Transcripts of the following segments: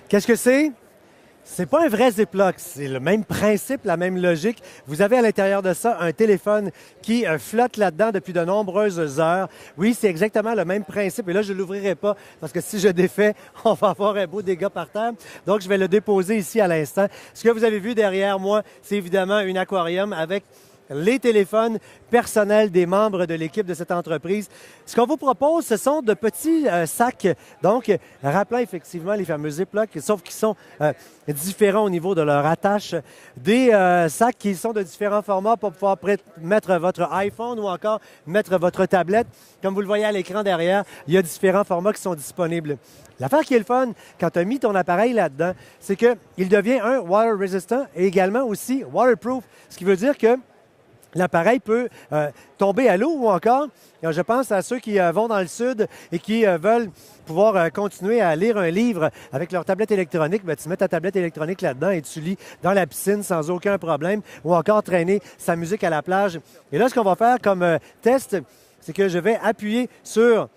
Qu'est-ce que c'est? C'est pas un vrai Ziploc, c'est le même principe, la même logique. Vous avez à l'intérieur de ça un téléphone qui flotte là-dedans depuis de nombreuses heures. Oui, c'est exactement le même principe. Et là, je ne l'ouvrirai pas parce que si je défais, on va avoir un beau dégât par terre. Donc, je vais le déposer ici à l'instant. Ce que vous avez vu derrière moi, c'est évidemment un aquarium avec les téléphones personnels des membres de l'équipe de cette entreprise. Ce qu'on vous propose, ce sont de petits sacs, donc rappelant effectivement les fameux Ziploc, sauf qu'ils sont différents au niveau de leur attache. Des sacs qui sont de différents formats pour pouvoir mettre votre iPhone ou encore mettre votre tablette. Comme vous le voyez à l'écran derrière, il y a différents formats qui sont disponibles. L'affaire qui est le fun, quand tu as mis ton appareil là-dedans, c'est qu'il devient un water resistant et également aussi waterproof, ce qui veut dire que l'appareil peut tomber à l'eau ou encore, je pense à ceux qui vont dans le sud et qui veulent pouvoir continuer à lire un livre avec leur tablette électronique. Bien, tu mets ta tablette électronique là-dedans et tu lis dans la piscine sans aucun problème ou encore traîner sa musique à la plage. Et là, ce qu'on va faire comme test, c'est que je vais appuyer sur...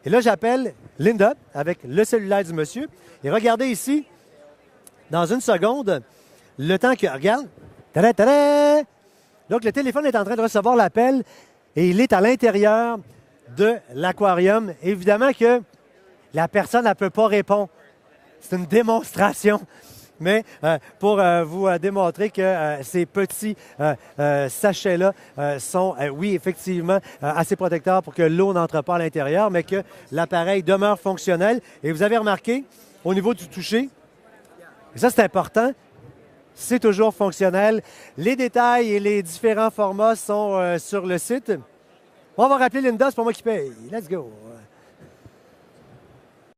Et là, j'appelle Linda avec le cellulaire du monsieur. Et regardez ici, dans une seconde, le temps que... Regarde. Tada, tada! Donc, le téléphone est en train de recevoir l'appel et il est à l'intérieur de l'aquarium. Évidemment que la personne ne peut pas répondre. C'est une démonstration. Mais pour vous démontrer que ces petits sachets-là sont, oui, effectivement, assez protecteurs pour que l'eau n'entre pas à l'intérieur, mais que l'appareil demeure fonctionnel. Et vous avez remarqué, au niveau du toucher, et ça c'est important, c'est toujours fonctionnel. Les détails et les différents formats sont sur le site. On va rappeler Linda, c'est pas moi qui paye. Let's go.